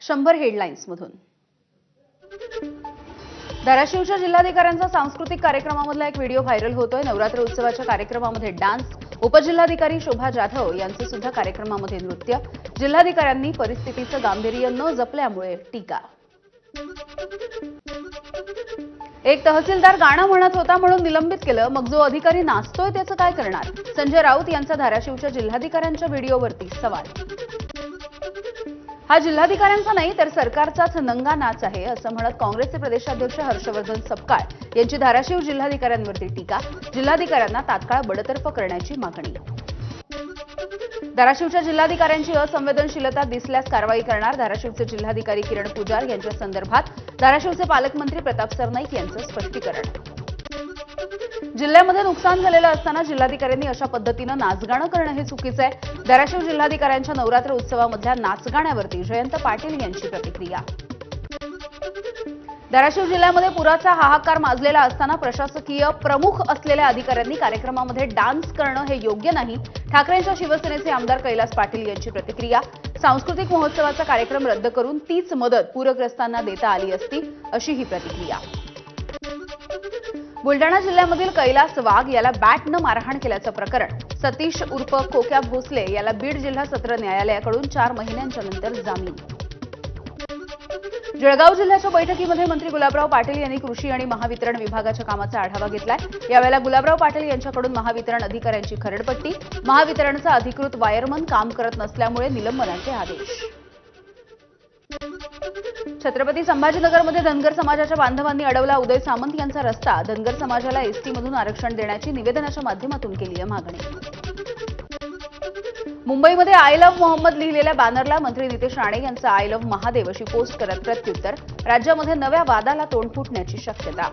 100 हेडलाईन्समधून धाराशिवच्या जिल्हाधिकाऱ्यांचा सांस्कृतिक कार्यक्रमामधला एक व्हिडिओ व्हायरल होतोय। नवरात्र उत्सवाच्या कार्यक्रमामध्ये डान्स, उपजिल्हाधिकारी शोभा जाधव यांचं सुद्धा कार्यक्रमामध्ये नृत्य। जिल्हाधिकाऱ्यांनी परिस्थितीचं गांभीर्य न जपल्यामुळे टीका। एक तहसीलदार गाणं म्हणत होता म्हणून निलंबित केलं, मग जो अधिकारी नाचतोय त्याचं काय करणार? संजय राऊत यांचा धाराशिवच्या जिल्हाधिकाऱ्यांच्या व्हिडिओवरती सवाल। हा जिल्हाधिकाऱ्यांचा नाही तर सरकारचाच नंगा नाच आहे असं म्हणत काँग्रेसचे प्रदेशाध्यक्ष हर्षवर्धन सपकाळ यांची धाराशिव जिल्हाधिकाऱ्यांवरती टीका। जिल्हाधिकाऱ्यांना तात्काळ बडतर्फ करण्याची मागणी। धाराशिवच्या जिल्हाधिकाऱ्यांची असंवेदनशीलता दिसल्यास कारवाई करणार। धाराशिवचे जिल्हाधिकारी किरण पुजार यांच्या संदर्भात धाराशिवचे पालकमंत्री प्रताप सरनाईक यांचं स्पष्टीकरण। जिल्ह्यामध्ये नुकसान झालेलं असताना जिल्हाधिकाऱ्यांनी अशा पद्धतीनं नाचगाणं करणं हे चुकीचं आहे। धाराशिव जिल्हाधिकाऱ्यांच्या नवरात्र उत्सवामधल्या नाचगाण्यावरती जयंत पाटील यांची प्रतिक्रिया। धाराशिव जिल्ह्यामध्ये पुराचा हाहाकार माजलेला असताना प्रशासकीय प्रमुख असलेल्या अधिकाऱ्यांनी कार्यक्रमामध्ये डान्स करणं हे योग्य नाही। ठाकरेंच्या शिवसेनेचे आमदार कैलास पाटील यांची प्रतिक्रिया। सांस्कृतिक महोत्सवाचा कार्यक्रम रद्द करून तीच मदत पूरग्रस्तांना देता आली असती अशी ही प्रतिक्रिया। बुलडाणा जिल्ह्यामधील कैलास वाघ याला बॅटनं मारहाण केल्याचं प्रकरण। सतीश उर्फ खोक्या भोसले याला बीड जिल्हा सत्र न्यायालयाकडून 4 महिन्यांच्या नंतर जामीन। जळगाव जिल्ह्याच्या बैठकीमध्ये मंत्री गुलाबराव पाटील यांनी कृषी आणि महावितरण विभागाच्या कामाचा आढावा घेतलाय। यावेळेला गुलाबराव पाटील यांच्याकडून महावितरण अधिकाऱ्यांची खरडपट्टी। महावितरणचा अधिकृत वायरमन काम करत नसल्यामुळे निलंबनाचे आदेश। छत्रपती संभाजीनगरमध्ये धनगर समाजाच्या बांधवांनी अडवला उदय सामंत यांचा रस्ता। धनगर समाजाला एसटीमधून आरक्षण देण्याची निवेदनाच्या माध्यमातून केली आहे मागणी। मुंबईमध्ये आय लव्ह मोहम्मद लिहिलेल्या बॅनरला मंत्री नितेश राणे यांचं आय लव्ह महादेव अशी पोस्ट करत प्रत्युत्तर। राज्यामध्ये नव्या वादाला तोंड फुटण्याची शक्यता।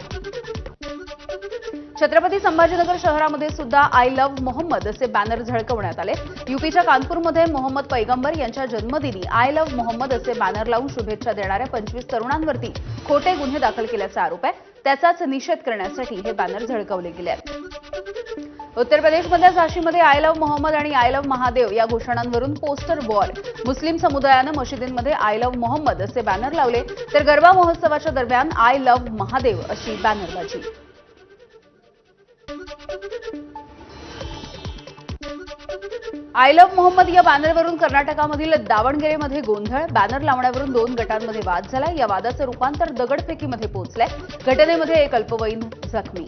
छत्रपती संभाजीनगर शहरामध्ये सुद्धा आय लव्ह मोहम्मद असे बॅनर झळकवण्यात आले। यूपीच्या कानपूरमध्ये मोहम्मद पैगंबर यांच्या जन्मदिनी आय लव्ह मोहम्मद असे बॅनर लावून शुभेच्छा देणाऱ्या 25 तरुणांवरती खोटे गुन्हे दाखल केल्याचा आरोप आहे। त्याचाच निषेध करण्यासाठी हे बॅनर झळकवले गेले आहेत। उत्तर प्रदेशमधल्या झाशीमध्ये आय लव्ह मोहम्मद आणि आय लव्ह महादेव या घोषणांवरून पोस्टर वॉर। मुस्लिम समुदायानं मशिदींमध्ये आय लव्ह मोहम्मद असे बॅनर लावले तर गरबा महोत्सवाच्या दरम्यान आय लव्ह महादेव अशी बॅनरबाजी। आय लव्ह मोहम्मद या बॅनरवरून कर्नाटकामधील दावणगेरेमध्ये गोंधळ। बॅनर लावण्यावरून 2 गटांमध्ये वाद झाला। या वादाचं रूपांतर दगडफेकीमध्ये पोहोचलंय। घटनेमध्ये एक अल्पवयीन जखमी।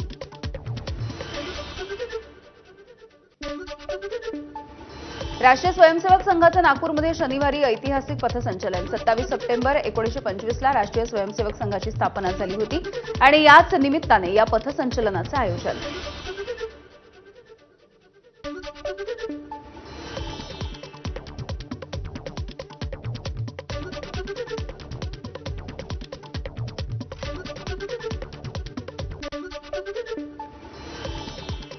राष्ट्रीय स्वयंसेवक संघाचं नागपूरमध्ये शनिवारी ऐतिहासिक पथसंचलन। 27 सप्टेंबर 1925 ला राष्ट्रीय स्वयंसेवक संघाची स्थापना झाली होती आणि याच निमित्ताने या पथसंचलनाचं आयोजन।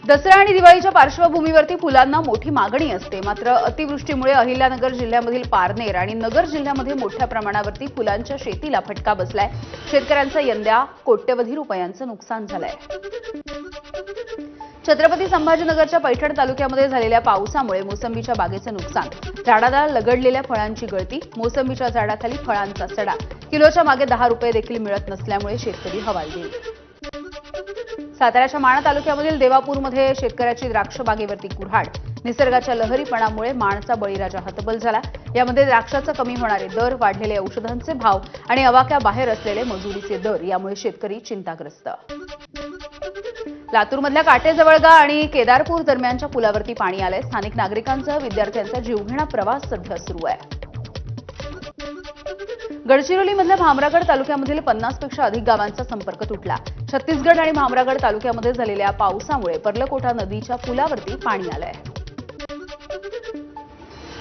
दसरा आणि दिवाळीच्या पार्श्वभूमीवरती फुलांना मोठी मागणी असते। मात्र अतिवृष्टीमुळे अहिल्यानगर जिल्ह्यामधील पारनेर आणि नगर जिल्ह्यामध्ये मोठ्या प्रमाणावरती फुलांच्या शेतीला फटका बसलाय। शेतकऱ्यांचं यंदा कोट्यवधी रुपयांचं नुकसान झालंय। छत्रपती संभाजीनगरच्या पैठण तालुक्यामध्ये झालेल्या पावसामुळे मोसंबीच्या बागेचं नुकसान। झाडाला लगडलेल्या फळांची गळती। मोसंबीच्या झाडाखाली फळांचा सडा। किलोच्या मागे 10 रुपये देखील मिळत नसल्यामुळे शेतकरी हवालदिल। साताऱ्याच्या माण तालुक्यामधील देवापूरमध्ये शेतकऱ्याची द्राक्ष बागेवरती कुऱ्हाड। निसर्गाच्या लहरीपणामुळे माणचा बळीराजा हतबल झाला। यामध्ये द्राक्षाचा कमी होणारे दर, वाढलेले औषधांचे भाव आणि अवाक्याबाहेर असलेले मजुरीचे दर यामुळे शेतकरी चिंताग्रस्त। लातूरमधल्या काटेजवळगा आणि केदारपूर दरम्यानच्या पुलावरती पाणी आलंय। स्थानिक नागरिकांसह विद्यार्थ्यांचा जीवघेणा प्रवास सध्या सुरू आहे। गडचिरोलीमधल्या भामरागड तालुक्यामधील 50 पेक्षा अधिक गावांचा संपर्क तुटला। छत्तीसगड आणि भामरागड तालुक्यामध्ये झालेल्या पावसामुळे पर्लकोटा नदीच्या पुलावरती पाणी आलंय।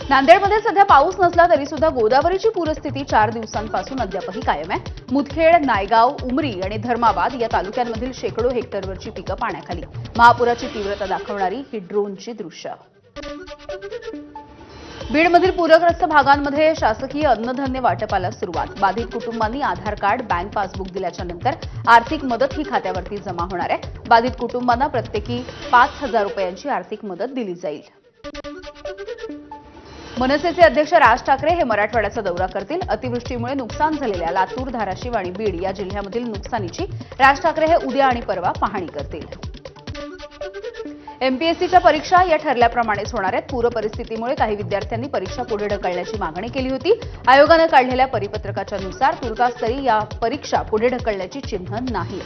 नांदेडमध्ये सध्या पाऊस नसला तरी सुद्धा गोदावरीची पूरस्थिती 4 दिवसांपासून अद्यापही कायम आहे। मुदखेड, नायगाव, उमरी आणि धर्माबाद या तालुक्यांमधील शेकडो हेक्टरवरची पिकं पाण्याखाली। महापुराची तीव्रता दाखवणारी ही ड्रोनची दृश्य। बीडमधील पूरग्रस्त भागांमध्ये शासकीय अन्नधान्य वाटपाला सुरुवात। बाधित कुटुंबांनी आधार कार्ड, बँक पासबुक दिल्याच्या नंतर आर्थिक मदत ही खात्यावरती जमा होणार आहे। बाधित कुटुंबांना प्रत्येकी 5,000 रुपयांची आर्थिक मदत दिली जाईल। मनसेचे अध्यक्ष राज ठाकरे हे मराठवाड्याचा दौरा करतील. अतिवृष्टीमुळे नुकसान झालेल्या लातूर, धाराशिव आणि बीड या जिल्ह्यामधील नुकसानीची राज ठाकरे हे उद्या आणि परवा पाहणी करतील. एमपीएससीच्या परीक्षा या ठरल्याप्रमाणेच होणार आहेत. पूर परिस्थितीमुळे काही विद्यार्थ्यांनी परीक्षा पुढे ढकलण्याची मागणी केली होती. आयोगानं काढलेल्या परिपत्रकाच्या नुसार तुर्तास तरी या परीक्षा पुढे ढकलण्याची चिन्ह नाही.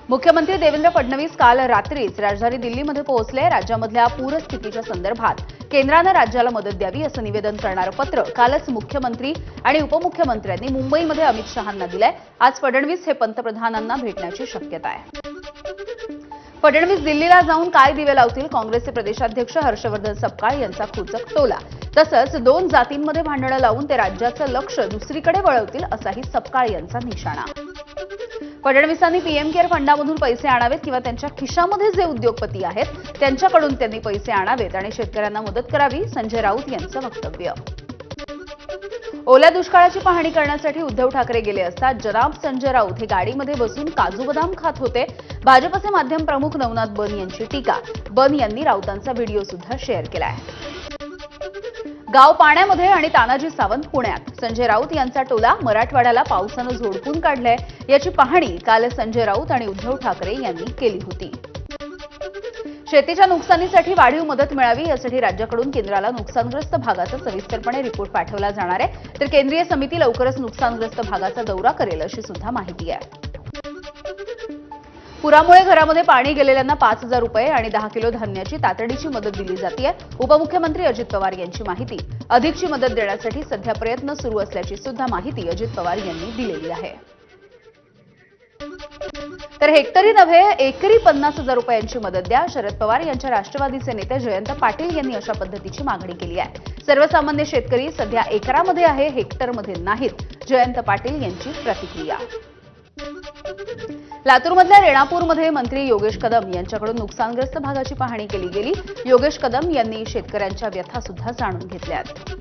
मुख्यमंत्री देवेंद्र फडणवीस काल रात्रीच राजधानी दिल्लीमध्ये पोहोचले. राज्यामधल्या पूरस्थितीच्या संदर्भात केंद्रानं राज्याला मदत द्यावी असं निवेदन करणारं पत्र कालच मुख्यमंत्री आणि उपमुख्यमंत्र्यांनी मुंबईमध्ये अमित शहांना दिलंय. आज फडणवीस हे पंतप्रधानांना भेटण्याची शक्यता आहे. फडणवीस दिल्लीला जाऊन काय दिवे लावतील? काँग्रेसचे प्रदेशाध्यक्ष हर्षवर्धन सपकाळ यांचा खोचक टोला. तसंच दोन जातींमध्ये भांडणं लावून ते राज्याचं लक्ष दुसरीकडे वळवतील असाही सपकाळ यांचा निशाणा. फडणवीसांनी पीएम केअर फंडामधून पैसे आणावेत किंवा त्यांच्या खिशामध्ये जे उद्योगपती आहेत त्यांच्याकडून त्यांनी पैसे आणावेत आणि शेतकऱ्यांना मदत करावी, संजय राऊत यांचं वक्तव्य. ओल्या दुष्काळाची पाहणी करण्यासाठी उद्धव ठाकरे गेले असता जनाब संजय राऊत हे गाडीमध्ये बसून काजू बदाम खात होते. भाजपचे माध्यम प्रमुख नवनाथ बन यांची टीका. बन यांनी राऊतांचा व्हिडिओ सुद्धा शेअर केलाय. गाव पाण्यामध्ये आणि तानाजी सावंत पुण्यात. संजय राऊत यांचा टोला. मराठवाड्याला पावसानं झोडपून काढलंय. याची पाहणी काल संजय राऊत आणि उद्धव ठाकरे यांनी केली होती. शेतीच्या नुकसानीसाठी वाढीव मदत मिळावी यासाठी राज्याकडून केंद्राला नुकसानग्रस्त भागाचा सविस्तरपणे रिपोर्ट पाठवला जाणार आहे. तर केंद्रीय समिती लवकरच नुकसानग्रस्त भागाचा दौरा करेल अशी सुद्धा माहिती आहे. पुरामुळे घरामध्ये पाणी गेलेल्यांना 5,000 रुपये आणि 10 किलो धान्याची तातडीची मदत दिली जाते. उपमुख्यमंत्री अजित पवार यांची माहिती. अधिकची मदत देण्यासाठी सध्या प्रयत्न सुरू असल्याची सुद्धा माहिती अजित पवार यांनी दिलेली आहे. तर हेक्टरी नव्हे एकरी 50,000 रुपयांची मदत द्या. शरद पवार यांच्या राष्ट्रवादीचे नेते जयंत पाटील यांनी अशा पद्धतीची मागणी केली आहे. सर्वसामान्य शेतकरी सध्या एकरामध्ये आहे, हेक्टरमध्ये नाहीत. जयंत पाटील यांची प्रतिक्रिया. लातूरमधल्या रेणापूरमध्ये मंत्री योगेश कदम यांच्याकडून नुकसानग्रस्त भागाची पाहणी केली गेली. योगेश कदम यांनी शेतकऱ्यांच्या व्यथा सुद्धा जाणून घेतल्यात.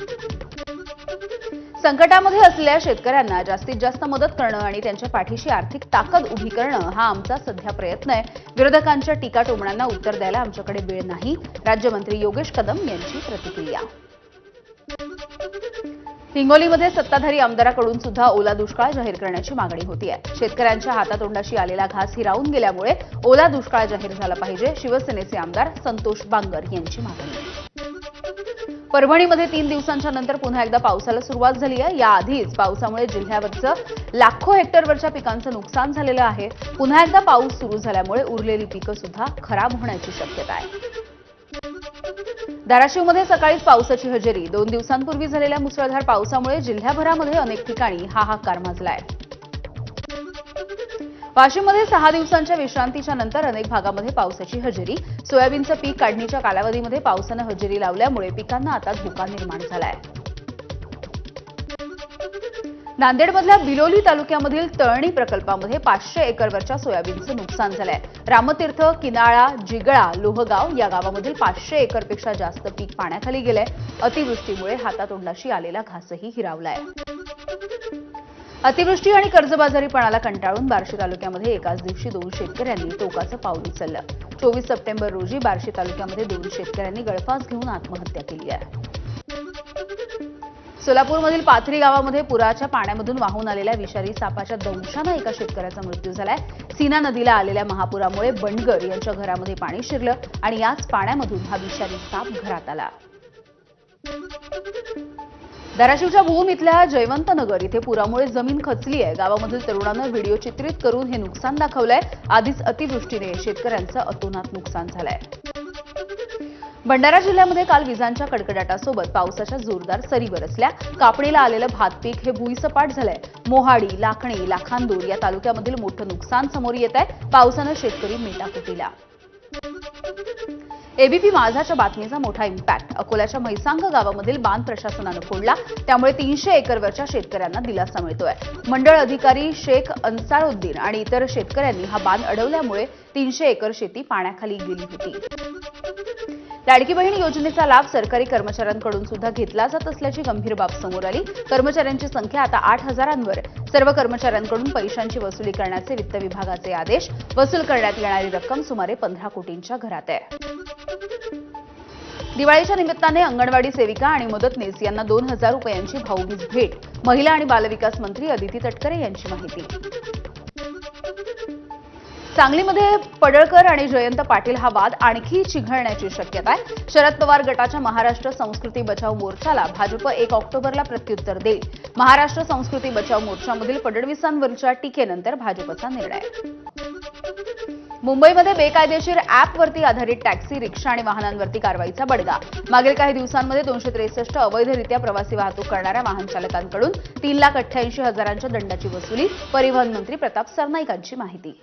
संकटामध्ये असलेल्या शेतकऱ्यांना जास्तीत जास्त मदत करणं आणि त्यांच्या पाठीशी आर्थिक ताकद उभी करणं हा आमचा सध्या प्रयत्न आहे. विरोधकांच्या टीकाटोमण्यांना उत्तर द्यायला आमच्याकडे वेळ नाही. राज्यमंत्री योगेश कदम यांची प्रतिक्रिया. हिंगोलीमध्ये सत्ताधारी आमदाराकडून सुद्धा ओला दुष्काळ जाहीर करण्याची मागणी होतीये. शेतकऱ्यांच्या हातातोंडाशी आलेला घास हिरावून गेल्यामुळे ओला दुष्काळ जाहीर झाला पाहिजे. शिवसेनेचे आमदार संतोष बांगर यांची मागणी. परभणीमध्ये 3 दिवसांच्या नंतर पुन्हा एकदा पावसाला सुरुवात झाली आहे. याआधीच पावसामुळे जिल्ह्यावरचं लाखो हेक्टरवरच्या पिकांचं नुकसान झालेलं आहे. पुन्हा एकदा पाऊस सुरू झाल्यामुळे उरलेली पिकं सुद्धा खराब होण्याची शक्यता आहे. धाराशिवमध्ये सकाळीच पावसाची हजेरी. 2 दिवसांपूर्वी झालेल्या मुसळधार पावसामुळे जिल्ह्याभरामध्ये अनेक ठिकाणी हाहाकार माजलाय. वाशिममध्ये 6 दिवसांच्या विश्रांतीच्या नंतर अनेक भागामध्ये पावसाची हजेरी. सोयाबीनचं पीक काढणीच्या कालावधीमध्ये पावसानं हजेरी लावल्यामुळे पिकांना आता धोका निर्माण झालाय. नांदेडमधल्या बिलोली तालुक्यामधील तळणी प्रकल्पामध्ये 500 एकरवरच्या सोयाबीनचं नुकसान झालंय. रामतीर्थ, किनाळा, जिगळा, लोहगाव या गावामधील 500 एकरपेक्षा जास्त पीक पाण्याखाली गेलंय. अतिवृष्टीमुळे हातातोंडाशी आलेला घासही हिरावलाय. अतिवृष्टी आणि कर्जबाजारीपणाला कंटाळून बार्शी तालुक्यामध्ये एकाच दिवशी 2 शेतकऱ्यांनी टोकाचं पाऊल उचललं. 24 सप्टेंबर रोजी बार्शी तालुक्यामध्ये 2 शेतकऱ्यांनी गळफास घेऊन आत्महत्या केली आहे. सोलापूरमधील पाथरी गावामध्ये पुराच्या पाण्यामधून वाहून आलेल्या विषारी सापाच्या दंशानं एका शेतकऱ्याचा मृत्यू झालाय. सीना नदीला आलेल्या महापुरामुळे बंडगर यांच्या घरामध्ये पाणी शिरलं आणि याच पाण्यामधून हा विषारी साप घरात आला. धाराशिवच्या भूम इथल्या जयवंतनगर इथे पुरामुळे जमीन खचली आहे. गावामधील तरुणानं व्हिडिओ चित्रित करून हे नुकसान दाखवलंय. आधीच अतिवृष्टीने शेतकऱ्यांचं अतोनात नुकसान झालंय. भंडारा जिल्ह्यामध्ये काल विजांच्या कडकडाटासोबत पावसाच्या जोरदार सरी बरसल्या. कापणीला आलेलं भात पीक हे भुईसपाट झालंय. मोहाडी, लाखणी, लाखांदूर या तालुक्यामधील मोठं नुकसान समोर येत आहे. पावसानं शेतकरी मेटाकुटीला. एबीपी माझाच्या बातमीचा मोठा इम्पॅक्ट. अकोल्याच्या म्हैसांग गावामधील बांध प्रशासनानं फोडला. त्यामुळे 300 एकरवरच्या शेतकऱ्यांना दिलासा मिळतोय. मंडळ अधिकारी शेख अन्सारुद्दीन आणि इतर शेतकऱ्यांनी हा बांध अडवल्यामुळे 300 एकर शेती पाण्याखाली गेली होती. लाडकी बहीण योजनेचा लाभ सरकारी कर्मचाऱ्यांकडून सुद्धा घेतला जात असल्याची गंभीर बाब समोर आली. कर्मचाऱ्यांची संख्या आता 8,000वर. सर्व कर्मचाऱ्यांकडून पैशांची वसुली करण्याचे वित्त विभागाचे आदेश. वसूल करण्यात येणारी रक्कम सुमारे 15 कोटींच्या घरात आहे. दिवाळीच्या निमित्ताने अंगणवाडी सेविका आणि मदतनीस यांना 2,000 रुपयांची भाऊबीज भेट. महिला आणि बालविकास मंत्री अदिती तटकरे यांची माहिती. सांगलीमध्ये पडळकर आणि जयंत पाटील हा वाद आणखी चिघळण्याची शक्यता आहे. शरद पवार गटाच्या महाराष्ट्र संस्कृती बचाव मोर्चाला भाजप 1 ऑक्टोबरला प्रत्युत्तर देईल. महाराष्ट्र संस्कृती बचाव मोर्चामधील फडणवीसांवरच्या टीकेनंतर भाजपचा निर्णय. मुंबईमध्ये बेकायदेशीर ॲपवरती आधारित टॅक्सी, रिक्षा आणि वाहनांवरती कारवाईचा बडगा. मागील काही दिवसांमध्ये 263 अवैधरित्या प्रवासी वाहतूक करणाऱ्या वाहन चालकांकडून 3,88,000च्या दंडाची वसुली. परिवहन मंत्री प्रताप सरनाईकांची माहिती.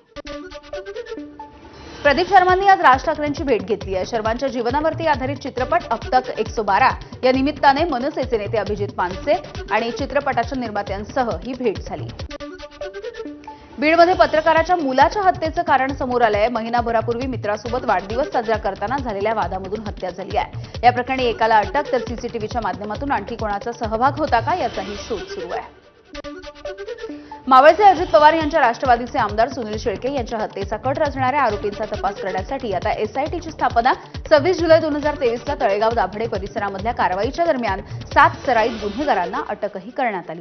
प्रदीप शर्मांनी आज राज ठाकरेंची भेट घेतली आहे. शर्मांच्या जीवनावरती आधारित चित्रपट अब तक 112 या निमित्ताने मनसेचे नेते अभिजित पानसे आणि चित्रपटाच्या निर्मात्यांसह ही भेट झाली. बीडमध्ये पत्रकाराच्या मुलाच्या हत्येचं कारण समोर आलंय. महिनाभरापूर्वी मित्रासोबत वाढदिवस साजरा करताना झालेल्या वादामधून हत्या झाली आहे. या प्रकरणी एकाला अटक तर सीसीटीव्हीच्या माध्यमातून आणखी कोणाचा सहभाग होता का याचाही शोध सुरू आहे. मावळचे अजित पवार यांच्या राष्ट्रवादीचे आमदार सुनील शेळके यांच्या हत्येचा कट रचणाऱ्या आरोपींचा तपास करण्यासाठी आता एसआयटीची स्थापना. 26 जुलै 2023ला तळेगाव दाभडे परिसरामधल्या कारवाईच्या दरम्यान 7 सराईत गुन्हेगारांना अटकही करण्यात आली.